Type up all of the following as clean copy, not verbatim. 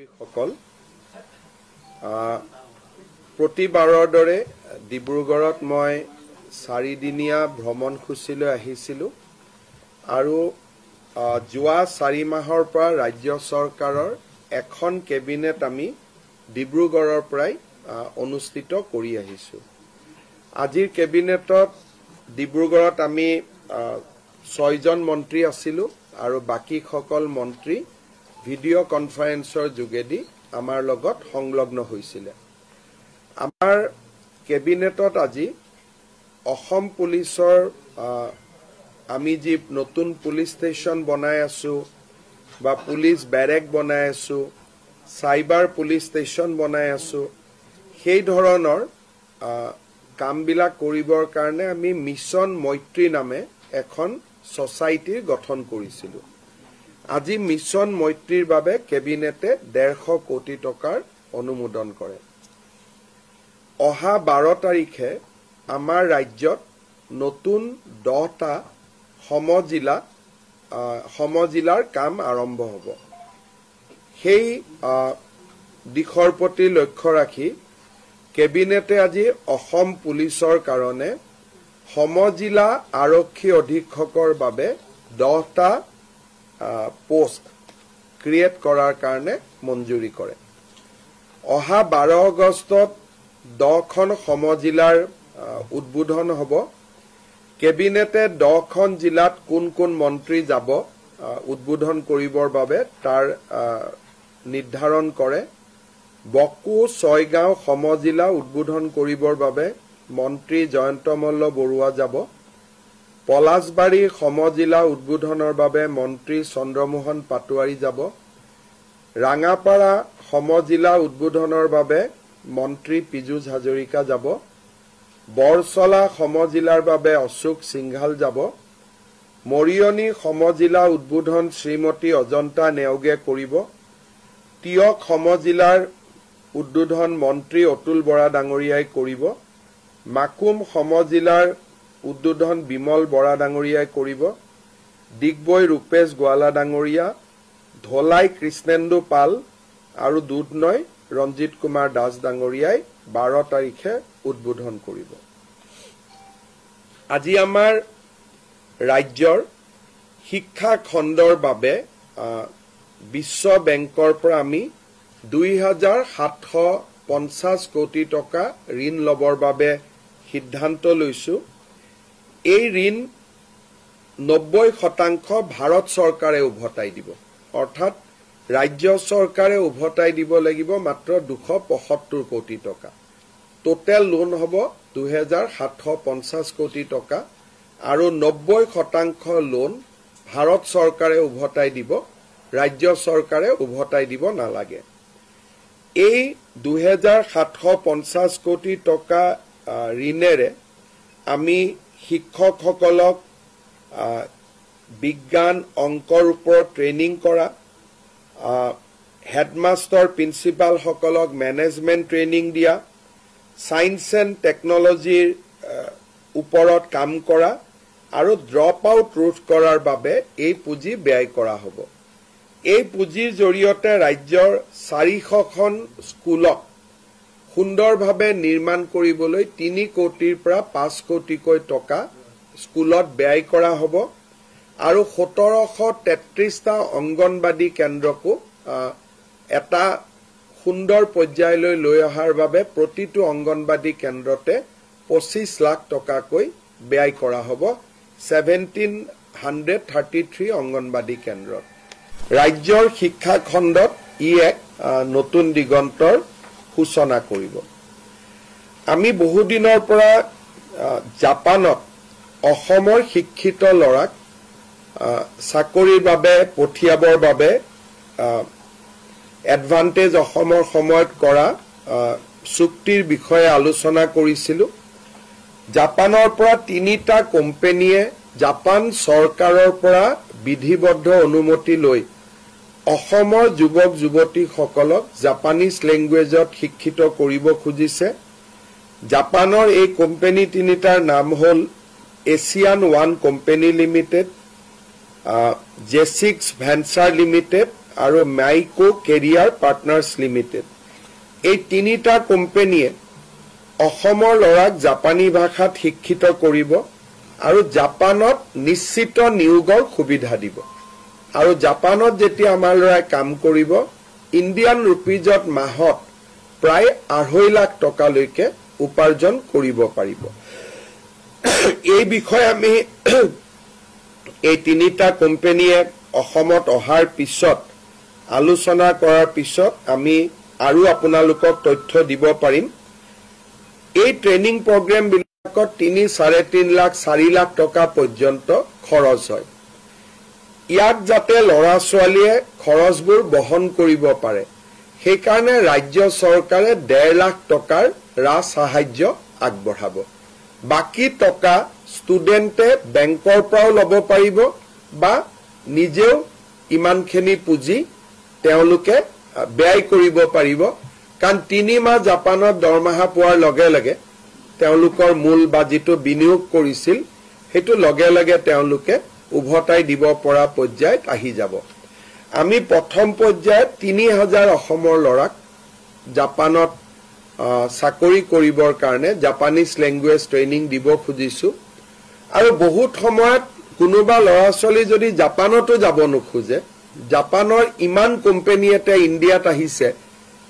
সকল প্ৰতিবাৰৰ দৰে ডিব্ৰুগড়ত মই 4 দিনীয়া ভ্ৰমণসূচীলৈ আহিছিলো আৰু যোৱা 4 মাহৰ পৰা ৰাজ্য চৰকাৰৰ এখন কেবিনেট আমি ডিব্ৰুগড়ৰ পৰাই অনুষ্ঠিত কৰি আহিছো। আজিৰ কেবিনেটত ডিব্ৰুগড়ত আমি 6 জন মন্ত্ৰী আছিলো আৰু বাকি সকল মন্ত্ৰী ভিডিঅ' কনফাৰেন্সৰ যোগেদি আমাৰ লগত সংলগ্ন হৈছিল। আমাৰ কেবিনেটত আজি অসম পুলিচৰ আমি যি নতুন পুলিচ ষ্টেচন বনাই আছো বা পুলিচ ব্যাৰেক বনাই আছো, সাইবাৰ পুলিচ ষ্টেচন বনাই আছো, সেই ধৰণৰ কামবিলাক কৰিবৰ কাৰণে আমি মিছন মৈত্ৰী নামে এখন সোসাইটি গঠন কৰিছিলো। আজি মিছন মৈত্ৰীৰ বাবে কেবিনেটে 150 কোটি টকাৰ অনুমোদন কৰে। অহা 12 তাৰিখে আমাৰ ৰাজ্যত নতুন 10টা সমজিলাৰ কাম আৰম্ভ হ'ব। সেই দিশৰ প্ৰতি লক্ষ্য ৰাখি কেবিনেটে আজি অসম পুলিচৰ কাৰণে সমজিলা আৰক্ষী অধীক্ষকৰ বাবে 10টা পোষ্ট ক্ৰিয়েট কৰাৰ কাৰণে মঞ্জুৰি কৰে। অহা 12 আগষ্টত 10খন সমজিলাৰ উদ্বোধন হ'ব। কেবিনেটে 10খন জিলাত কোন কোন মন্ত্ৰী যাব উদ্বোধন কৰিবৰ বাবে তাৰ নিৰ্ধাৰণ কৰে। বকো 6 গাঁও সমজিলা উদ্বোধন কৰিবৰ বাবে মন্ত্ৰী জয়ন্ত মল্ল বৰুৱা যাব। পলাশবাড়ী সমজিলা উদ্বোধনৰ বাবে মন্ত্ৰী চন্দ্ৰমোহন পাটোৱাৰী যাব। ৰাঙাপাৰা সমজিলা উদ্বোধনৰ বাবে মন্ত্ৰী পীযুষ হাজৰিকা যাব। বৰছলা সমজিলাৰ বাবে অশোক সিংঘাল যাব। মৰিয়নি সমজিলা উদ্বোধন শ্ৰীমতী অজন্তা নেওগে কৰিব। তিয়ক সমজিলাৰ উদ্বোধন মন্ত্ৰী অতুল বৰা ডাঙৰীয়াই কৰিব। মাকুম সমজিলাৰ উদ্বোধন বিমল বৰা ডাঙৰীয়াই কৰিব। ডিগবৈ ৰূপেশ গোৱালা ডাঙৰীয়া, ধলাই কৃষ্ণেন্দু পাল আৰু দুধনৈ ৰঞ্জিত কুমাৰ দাস ডাঙৰীয়াই 12 তাৰিখে উদ্বোধন কৰিব। আজি আমাৰ ৰাজ্যৰ শিক্ষা খণ্ডৰ বাবে বিশ্ব বেংকৰ পৰা আমি 2750 কোটি টকা ঋণ লবৰ বাবে সিদ্ধান্ত লৈছো। এই ঋণ 90% ভাৰত চৰকাৰে উভতাই দিব, অৰ্থাৎ ৰাজ্য চৰকাৰে উভতাই দিব লাগিব মাত্ৰ 275 কোটি টকা। টোটেল লোন হ'ব 2750 কোটি টকা আৰু 90% লোন ভাৰত চৰকাৰে উভতাই দিব, ৰাজ্য চৰকাৰে উভতাই দিব নালাগে। এই 2750 কোটি টকা ঋণেৰে আমি শিক্ষকসকলক বিজ্ঞান অংকৰ ওপৰত ট্ৰেইনিং কৰা, হেডমাষ্টাৰ প্ৰিন্সিপালসকলক মেনেজমেণ্ট ট্ৰেইনিং দিয়া, সায়েন্স এণ্ড টেকনলজিৰ ওপৰত কাম কৰা আৰু ড্ৰপ আউট ৰোধ কৰাৰ বাবে এই পুঁজি ব্যয় কৰা হ'ব। এই পুঁজিৰ জৰিয়তে ৰাজ্যৰ 400খন স্কুলক সুন্দৰভাৱে নিৰ্মাণ কৰিবলৈ 3 কোটিৰ পৰা 5 কোটিকৈ টকা স্কুলত ব্যয় কৰা হ'ব আৰু 1733টা অংগনবাদী কেন্দ্ৰকো এটা সুন্দৰ পৰ্যায়লৈ লৈ অহাৰ বাবে প্ৰতিটো অংগনবাদী কেন্দ্ৰতে 25 লাখ টকাকৈ ব্যয় কৰা হ'ব। 1733 অংগনবাদী কেন্দ্ৰত ৰাজ্যৰ শিক্ষা খণ্ডত ই এক নতুন দিগন্তৰ সূচনা কৰিব। আমি বহুদিনৰ পৰা জাপানত অসমৰ শিক্ষিত ল'ৰাক চাকৰিৰ বাবে পঠিয়াবৰ বাবে এডভান্টেজ অসমৰ সময়ত কৰা চুক্তিৰ বিষয়ে আলোচনা কৰিছিলো। জাপানৰ পৰা 3টা কোম্পানীয়ে জাপান চৰকাৰৰ পৰা বিধিবদ্ধ অনুমতি লৈ অসমৰ যুৱক যুৱতীসকলক জাপানীজ লেংগুৱেজত শিক্ষিত কৰিব খুজিছে। জাপানৰ এই কোম্পানী 3টাৰ নাম হ'ল এছিয়ান ওৱান কোম্পানী লিমিটেড, জেচিক্স ভেঞ্চাৰ লিমিটেড আৰু মাইকো কেৰিয়াৰ পাৰ্টনাৰ্ছ লিমিটেড এই তিনিটা কোম্পানীয়ে অসমৰ ল'ৰাক জাপানী ভাষাত শিক্ষিত কৰিব আৰু জাপানত নিশ্চিত নিয়োগৰ সুবিধা দিব আৰু জাপানত যেতিয়া আমাৰ ল'ৰাই কাম কৰিব ইণ্ডিয়ান ৰুপিজত মাহত প্ৰায় 2.5 লাখ টকালৈকে উপাৰ্জন কৰিব পাৰিব এই বিষয়ে আমি এই তিনিটা কোম্পানীয়ে অসমত অহাৰ পিছত আলোচনা কৰাৰ পিছত আমি আৰু আপোনালোকক তথ্য দিব পাৰিম এই ট্ৰেইনিং প্ৰগ্ৰাম বিলাকত 3.5 লাখ 4 লাখ টকা পৰ্যন্ত খৰচ হয় ইয়াত যাতে ল'ৰা ছোৱালীয়ে খৰচবোৰ বহন কৰিব পাৰে সেই কাৰণে ৰাজ্য চৰকাৰে 1.5 লাখ টকাৰ ৰাজ সাহায্য আগবঢ়াব বাকি টকা ষ্টুডেন্টে বেংকৰ পৰাও ল'ব পাৰিব বা নিজেও ইমানখিনি পুঁজি তেওঁলোকে ব্যয় কৰিব পাৰিব কাৰণ 3 মাহ জাপানত দৰমহা পোৱাৰ লগে লগে তেওঁলোকৰ মূল বা যিটো বিনিয়োগ কৰিছিল হেতু লগে লগে তেওঁলোকে উভতাই দিব পৰা পৰ্যায়ত আহি যাব আমি প্ৰথম পৰ্যায়ত 3000 অসমৰ ল'ৰাক জাপানত চাকৰি কৰিবৰ কাৰণে জাপানীজ ল্যাঙ্গুৱেজ ট্ৰেইনিং দিব খুজিছো আৰু বহুত সময়ত কোনোবা ল'ৰা ছোৱালী যদি জাপানতো যাব নোখোজে জাপানৰ ইমান কোম্পানী এটা ইণ্ডিয়াত আহিছে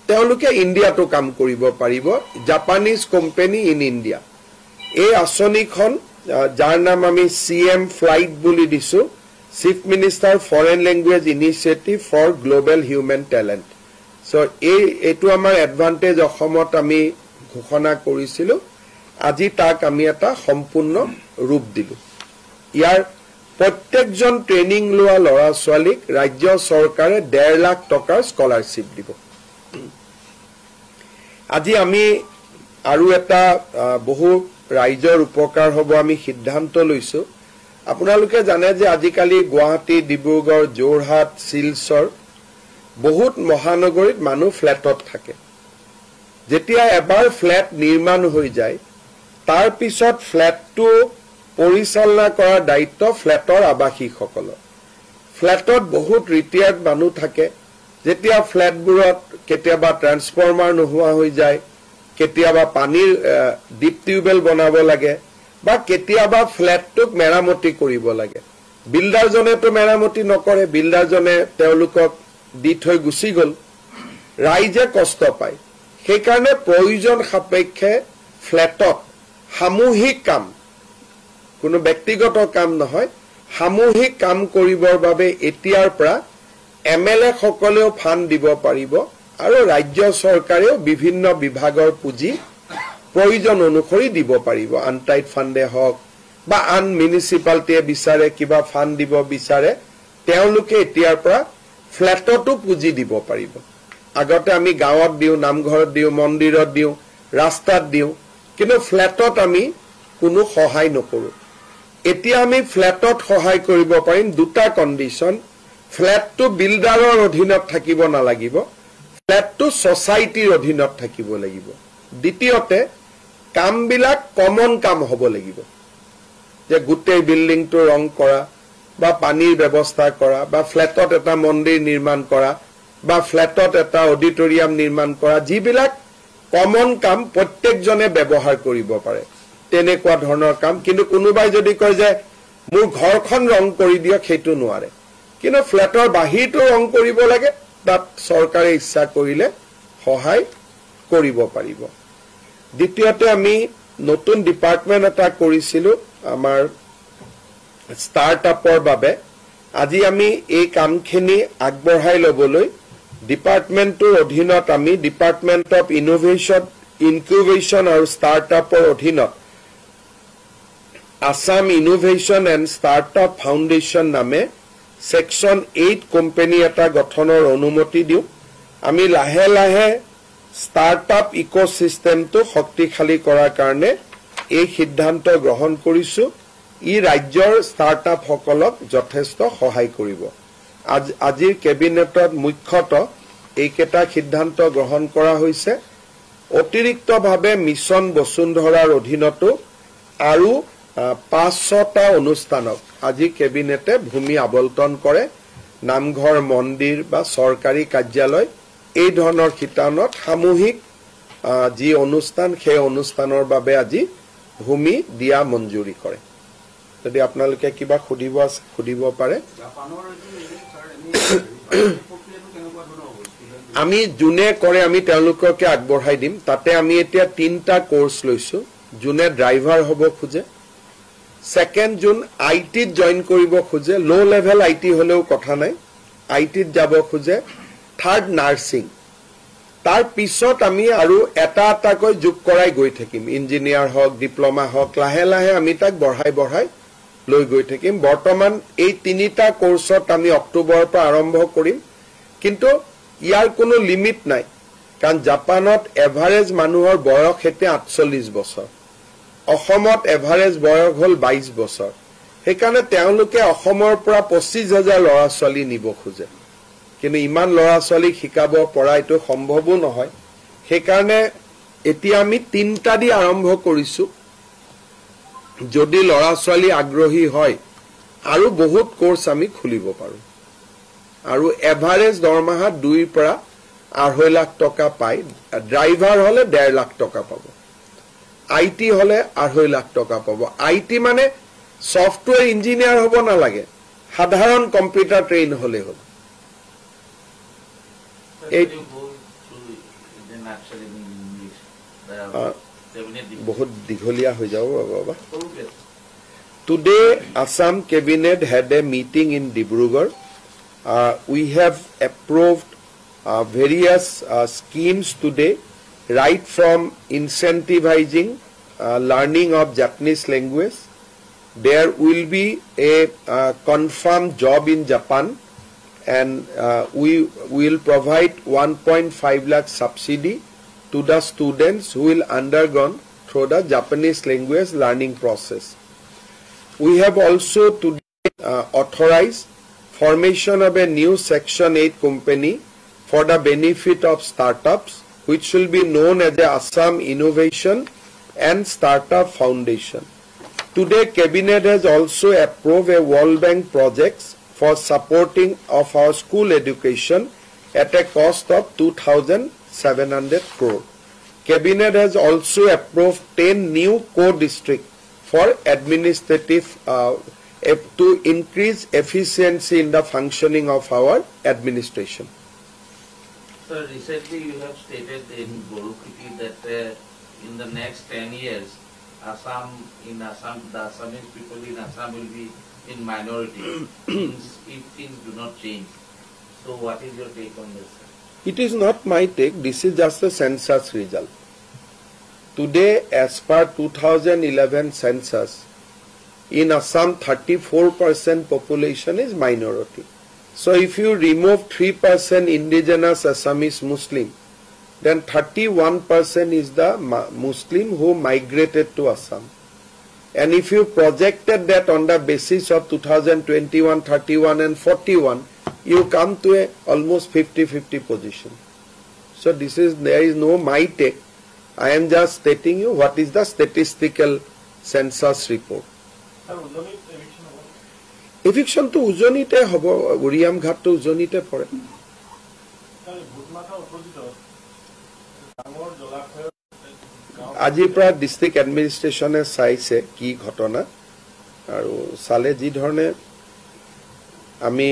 তেওঁলোকে ইণ্ডিয়াতো কাম কৰিব পাৰিব জাপানীজ কোম্পানী ইন ইণ্ডিয়া এই আঁচনিখন যাৰ নাম আমি CM ফ্লাইট বুলি দিছো chief minister foreign language initiative for global human talent so এইটো আমাৰ এডভান্টেজ অসমত আমি ঘোষণা কৰিছিলো আজি তাক আমি এটা সম্পূৰ্ণ ৰূপ দিলো ইয়াৰ প্ৰত্যেকজন ট্ৰেইনিং লোৱা ল'ৰা ছোৱালীক ৰাজ্য চৰকাৰে 1.5 লাখ টকাৰ স্কলাৰশ্বিপ দিব আজি আমি আৰু এটা বহু ৰাজ্যৰ উপকাৰ হ'ব আমি সিদ্ধান্ত লৈছো আপোনালোকে জানে যে আজিকালি গুৱাহাটী ডিব্ৰুগড় যোৰহাট শিলচৰ বহুত মহানগৰীত মানুহ ফ্ল্যাটত থাকে যেতিয়া এবাৰ ফ্ল্যাট নিৰ্মাণ হৈ যায় তাৰ পিছত ফ্ল্যাটটো পৰিচালনা কৰাৰ দায়িত্ব ফ্ল্যাটৰ আবাসীসকলৰ ফ্ল্যাটত বহুত ৰিটায়াৰ্ড মানুহ থাকে যেতিয়া ফ্ল্যাটবোৰত কেতিয়াবা ট্ৰান্সফৰ্মাৰ নোহোৱা হৈ যায় কেতিয়াবা পানীৰ ডিপ টিউবেল বনাব লাগে বা কেতিয়াবা ফ্ল্যাটটোক মেৰামতি কৰিব লাগে বিল্ডাৰজনেতো মেৰামতি নকৰে বিল্ডাৰজনে তেওঁলোকক দি থৈ গুচি গল ৰাইজে কষ্ট পায় সেই কাৰণে প্ৰয়োজন সাপেক্ষে ফ্ল্যাটত সামূহিক কাম কোনো ব্যক্তিগত কাম নহয় সামূহিক কাম কৰিবৰ বাবে এতিয়াৰ পৰা MLA সকলেও ফান্ড দিব পাৰিব আৰু ৰাজ্য চৰকাৰেও বিভিন্ন বিভাগৰ পুঁজি প্ৰয়োজন অনুসৰি দিব পাৰিব আনটাইড ফান্ডে হওক বা আন মিউনিসিপালিটিয়ে বিচাৰে কিবা ফান্ড দিব বিচাৰে তেওঁলোকে এতিয়াৰ পৰা ফ্ল্যাটতো পুঁজি দিব পাৰিব আগতে আমি গাঁৱত দিও নামঘৰত দিও মন্দিৰত দিও ৰাস্তাত দিও কিন্তু ফ্ল্যাটত আমি কোনো সহায় নকৰো এতিয়া আমি ফ্ল্যাটত সহায় কৰিব পাৰিম দুটা কন্ডিশন ফ্ল্যাটটো বিল্ডাৰৰ অধীনত থাকিব নালাগিব ফ্ল্যাটটো সোসাইটিৰ অধীনত থাকিব লাগিব দ্বিতীয়তে কামবিলাক কমন কাম হ'ব লাগিব যে গোটেই বিল্ডিংটো ৰং কৰা বা পানীৰ ব্যৱস্থা কৰা বা ফ্ল্যাটত এটা মন্দিৰ নিৰ্মাণ কৰা বা ফ্ল্যাটত এটা অডিটৰিয়াম নিৰ্মাণ কৰা যিবিলাক কমন কাম প্ৰত্যেকজনে ব্যৱহাৰ কৰিব পাৰে তেনেকুৱা ধৰণৰ কাম কিন্তু কোনোবাই যদি কয় যে মোৰ ঘৰখন ৰং কৰি দিয়ক সেইটো নোৱাৰে কিন্তু ফ্ল্যাটৰ বাহিৰটো ৰং কৰিব লাগে তাত চৰকাৰে ইচ্ছা কৰিলে সহায় কৰিব পাৰিব দ্বিতীয়তে আমি নতুন ডিপাৰ্টমেন্ট এটা কৰিছিলো আমাৰ ষ্টাৰ্টআপৰ বাবে আজি আমি এই কামখিনি আগবঢ়াই লবলৈ ডিপাৰ্টমেন্টৰ অধীনত আমি ডিপাৰ্টমেন্ট অফ ইনকিউবেশ্যন আৰু ষ্টাৰ্টআপৰ অধীনত Assam innovation and startup foundation নামে সেকশন 8 কোম্পানী এটা গঠনৰ অনুমতি দিও আমি লাহে লাহে ষ্টাৰ্টআপ ইকোসিস্টেমটো শক্তিশালী কৰাৰ কাৰণে এই সিদ্ধান্ত গ্ৰহণ কৰিছো ই ৰাজ্যৰ ষ্টাৰ্টআপ সকলক যথেষ্ট সহায় কৰিব আজিৰ কেবিনেটত মুখ্যতঃ এইকেটা সিদ্ধান্ত গ্ৰহণ কৰা হৈছে অতিৰিক্তভাৱে মিছন বসুন্ধৰাৰ অধীনতো আৰু 500টা অনুষ্ঠানক আজি কেবিনেটে ভূমি আবণ্টন কৰে নামঘৰ মন্দিৰ বা চৰকাৰী কাৰ্যালয় এই ধৰণৰ শিতানত সামূহিক যি অনুষ্ঠান সেই অনুষ্ঠানৰ বাবে আজি ভূমি দিয়া মঞ্জুৰি কৰে যদি আপোনালোকে কিবা খুদিব আছে খুদিব পাৰে আমি জুনে কৰে আমি তেওঁলোককে আগবঢ়াই দিম তাতে আমি এতিয়া 3টা কোৰ্স লৈছো জুনে ড্ৰাইভাৰ হ'ব খুজে সেকেন্ড জুন আইটি জয়েন কৰিব খুজে লো লেভেল আইটি হলেও কথা নাই আইটি যাব খুজে থাৰ্ড নাৰ্সিং তাৰ পিছত আমি আৰু এটা এটাকৈ যোগ কৰাই গৈ থাকিম ইঞ্জিনিয়াৰ হওক ডিপ্লোমা হওক লাহে লাহে আমি তাক বঢ়াই লৈ গৈ থাকিম বৰ্তমান এই 3টা কোৰ্সত আমি অক্টোবৰৰ পৰা আৰম্ভ কৰিম কিন্তু ইয়াৰ কোনো লিমিট নাই কাৰণ জাপানত এভাৰেজ মানুহৰ বয়স হেতে 48 বছৰ অসমত এভাৰেজ বয়স হল 22 বছৰ সেইকাৰণে তেওঁলোকে অসমৰ পৰা 25,000 ল'ৰা ছোৱালী নিব খোজে কিন্তু ইমান ল'ৰা ছোৱালীক শিকাব পৰা এটো সম্ভৱো নহয় সেইকাৰণে এতিয়া আমি 3টা দি আৰম্ভ কৰিছো যদি ল'ৰা ছোৱালী আগ্ৰহী হয় আৰু বহুত কোৰ্স আমি খুলিব পাৰো আৰু এভাৰেজ দৰমহা 2 পৰা 2.5 লাখ টকা পায় ড্ৰাইভাৰ হলে 1.5 লাখ টকা পাব আইটি হলে 2.5 লাখ টকা পাব আইটি মানে সফটওয়্যার ইঞ্জিনিয়ার হব না লাগে সাধারণ কম্পিউটার ট্রেন হলে হল বহুত দীঘলীয়া হৈ যাব বাবা Today Assam cabinet had a meeting in Dibrugarh we have approved various schemes today right from incentivizing learning of Japanese language there will be a confirmed job in Japan and we will provide 1.5 lakh subsidy to the students who will undergone through the Japanese language learning process. We have also today authorized formation of a new Section 8 company for the benefit of startups which will be known as the Assam Innovation and Startup Foundation. Today, Cabinet has also approved a World Bank projects for supporting of our school education at a cost of 2,700 crore. Cabinet has also approved 10 new core districts for administrative to increase efficiency in the functioning of our administration. Sir, recently you have stated in Gorukiti that in the next 10 years, the Assamese people in Assam will be in minority if things do not change. So what is your take on this? It is not my take, this is just a census result. Today, as per 2011 census, in Assam 34% population is minority. So if you remove 3% indigenous Assamese Muslim, then 31% is the Muslim who migrated to Assam. And if you projected that on the basis of 2021, 31 and 41, you come to a almost 50-50 position. So there is no my take. I am just stating you what is the statistical census report. Eviction to Ujonite hobo Uriam Ghat to Ujonite pore. আজিৰ পৰা district এডমিনিষ্ট্ৰেশ্যনে চাইছে কি ঘটনা আৰু সালে যি ধৰণে আমি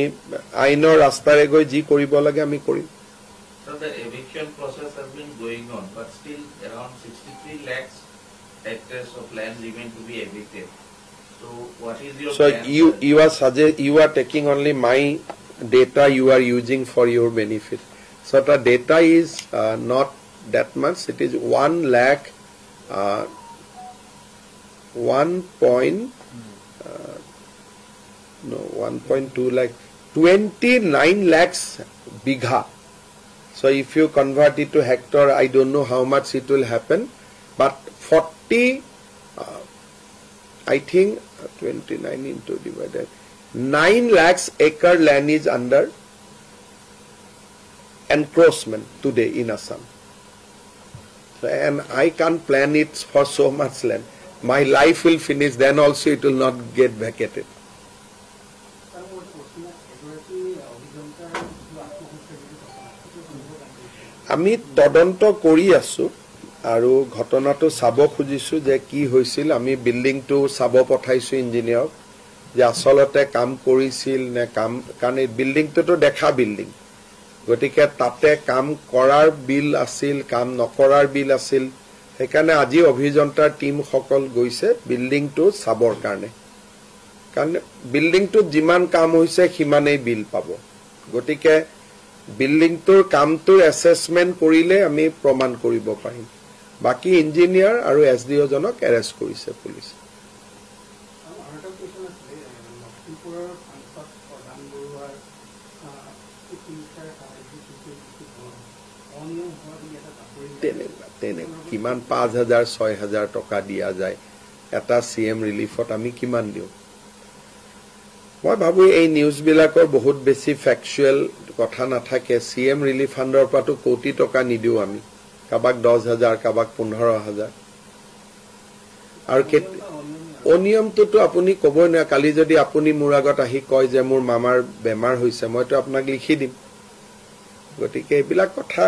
আইনৰ ৰাস্তাৰে গৈ যি কৰিব লাগে আমি কৰিম So the eviction process has been going on but still around 63 lakhs hectares of land remain to be evicted. So what is your plan? you are taking only my data you are using for your benefit. So the data is not that much. It is 1 lakh 1.2 lakh 29 lakhs bigha. So if you convert it to hectare, I don't know how much it will happen, but 40 I think 29 into divided 9 lakhs acre land is under encroachment today in Assam. And I can't plan it for so much land. My life will finish, then also it will not get vacated. আমি তদন্ত কৰি আছো আৰু ঘটনাটো চাব খুজিছো যে কি হৈছিল আমি বিল্ডিংটো চাব পঠাইছো ইঞ্জিনিয়াৰক যে আসলতে কাম কৰিছিল নে কাম কাৰণ এই বিল্ডিংটো দেখা বিল্ডিং গতিকে তাতে কাম কৰাৰ বিল আছিল কাম নকৰাৰ বিল আছিল সেইকাৰণে আজি অভিযন্তাৰ টিম সকল গৈছে বিল্ডিংটো চাবৰ কাৰণে কাৰণ বিল্ডিংটো যিমান কাম হৈছে সিমানেই বিল পাব গতিকে বিল্ডিংটোৰ কামটোৰ এছেছমেন্ট কৰিলে আমি প্ৰমাণ কৰিব পাৰিম বাকি ইঞ্জিনিয়াৰ আৰু এছডিও জনক এৰেষ্ট কৰিছে পুলিচ তেনে কিমান 5,000 6,000 টকা দিয়া যায় এটা সিএম ৰিলিফত আমি কিমান দিও মই ভাবো এই নিউজ বিলাকৰ বহুত বেছি ফ্যাকচুৱেল কথা নাথাকে সিএম ৰিলিফ ফাণ্ডৰ পৰাটো কোটি টকা নিদিও আমি কাবাক 10,000 কাবাক 15,000 আৰু অনিয়মটো আপুনি কবই না কালি যদি আপুনি মোৰ আগত আহি কয় যে মোৰ মামাৰ বেমাৰ হৈছে মইতো আপোনাক লিখি দিম গতিকে এইবিলাক কথা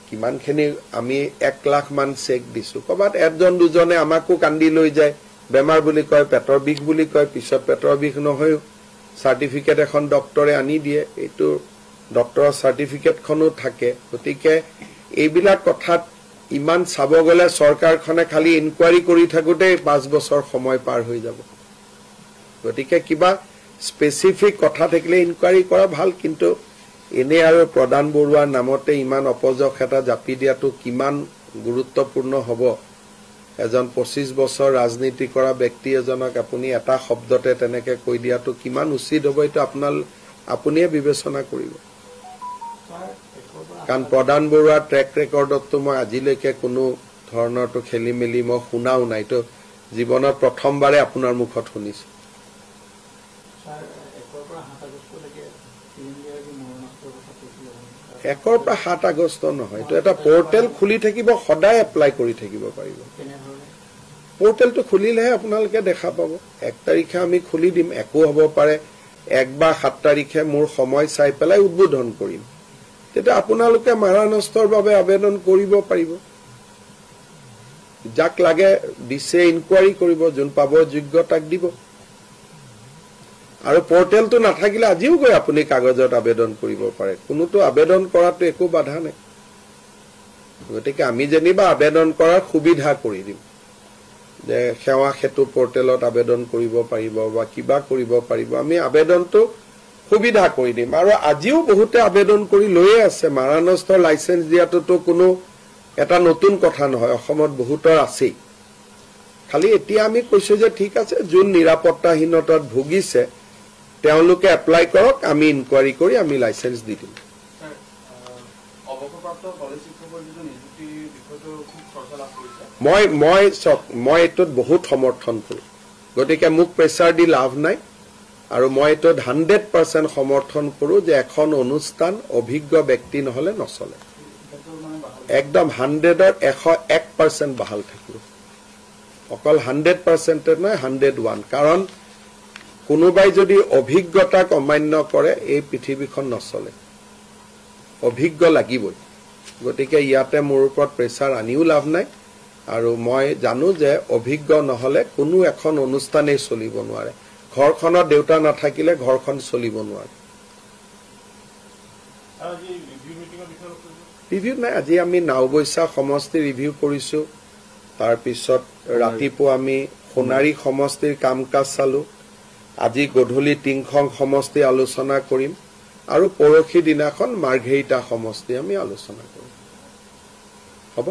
কিমানখিনি আমি 1 লাখ মান চেক দিছো কবাত একজন দুজনে আমাকো কান্দি লৈ যায় বেমাৰ বুলি কয় পেটৰ বিষ বুলি কয় পিছত পেটৰ বিষ নহয় সাৰ্টিফিকেট এখন ডক্টৰে আনি দিয়ে এইটো ডক্টৰৰ সাৰ্টিফিকেটখনো থাকে গতিকে এইবিলাক কথাত ইমান চাব গলে সৰকাৰখনে খালি ইনকুৱাৰি কৰি থাকোতে 5 বছৰ সময় পাৰ হৈ যাব গতিকে কিবা স্পেসিফিক কথা থাকিলে ইনকুৱাৰি কৰা ভাল কিন্তু এনে আৰু প্ৰধান বৰুৱাৰ নামতে ইমান অপজক এটা জাপি দিয়াটো কিমান গুৰুত্বপূৰ্ণ হ'ব এজন 25 বছৰ ৰাজনীতি কৰা ব্যক্তি এজনক আপুনি এটা শব্দতে তেনেকে কৈ দিয়াটো কিমান উচিত হ'ব এটা আপুনিয়ে বিবেচনা কৰিব কাৰণ প্ৰধান বৰুৱাৰ ট্ৰেক ৰেকৰ্ডটো মই আজিলৈকে কোনো ধৰণৰটো খেলি মেলি মই শুনাও নাই তো জীৱনৰ প্ৰথমবাৰে আপোনাৰ মুখত শুনিছো একৰ পৰা 7 আগষ্ট নহয় তো এটা পোৰ্টেল খুলি থাকিব সদায় এপ্লাই কৰি থাকিব পাৰিব পোৰ্টেলটো খুলিলেহে আপোনালোকে দেখা পাব 1 তাৰিখে আমি খুলি দিম একো হ'ব পাৰে 1 বা 7 তাৰিখে মোৰ সময় চাই পেলাই উদ্বোধন কৰিম তেটা আপোনালোকে মাৰানষ্টৰ বাবে আবেদন কৰিব পাৰিব যাক লাগে দিছে ইনকুৱাৰি কৰিব যোন পাব যোগ্যতাক দিব আৰু পোৰ্টেলটো নাথাকিলে আজিও গৈ আপুনি কাগজত আবেদন কৰিব পাৰে কোনোটো আবেদন কৰাটো একো বাধা নাই গতিকে আমি যেনিবা আবেদন কৰাৰ সুবিধা কৰি দিম যে সেৱা হেতু পোৰ্টেলত আবেদন কৰিব পাৰিব বা কিবা কৰিব পাৰিব আমি আবেদনটো সুবিধা কৰি দিম আৰু আজিও বহুতে আবেদন কৰি লৈয়ে আছে মাৰানষ্টৰ লাইসেন্স দিয়াটো কোনো এটা নতুন কথা নহয় অসমত বহুতৰ আছে খালি এতিয়া আমি কৈছো যে ঠিক আছে যোন নিৰাপত্তাহীনতাত ভুগিছে তেওঁলোকে এপ্লাই কৰক আমি ইনকুৱাৰি কৰি আমি লাইসেন্স দি দিম অৱসৰপ্ৰাপ্ত কলেজ শিক্ষকৰ যিটো নিযুক্তি বিষয়টো খুব চৰ্চা লাভ কৰিছে মই এটোত বহুত সমৰ্থন কৰো গতিকে মোক প্ৰেছাৰ দি লাভ নাই আৰু মই এটোত 100% সমৰ্থন কৰো যে এখন অনুষ্ঠান অভিজ্ঞ ব্যক্তি নহলে নচলে একদম 100ৰ 101% বহাল থাকিব অকল 100% নহয় 101 কাৰণ কোনোবাই যদি অভিজ্ঞতাক অমান্য কৰে এই পৃথিৱীখন নচলে অভিজ্ঞ লাগিবই গতিকে ইয়াতে মোৰ ওপৰত প্ৰেছাৰ আনিও লাভ নাই আৰু মই জানো যে অভিজ্ঞ নহলে কোনো এখন অনুষ্ঠানেই চলিব নোৱাৰে ঘৰখনৰ দেউতা নাথাকিলে ঘৰখন চলিব নোৱাৰে ৰিভিউ নাই আজি আমি নাওবৈচা সমষ্টি ৰিভিউ কৰিছো তাৰ পিছত ৰাতিপুৱা আমি সোণাৰী সমষ্টিৰ কামকাজ চালো আজি গধূলি টিংখং সমষ্টি আলোচনা কৰিম আৰু পৰখি দিনাখন মাৰ্ঘেৰিটা সমষ্টি আমি আলোচনা কৰিম হ'ব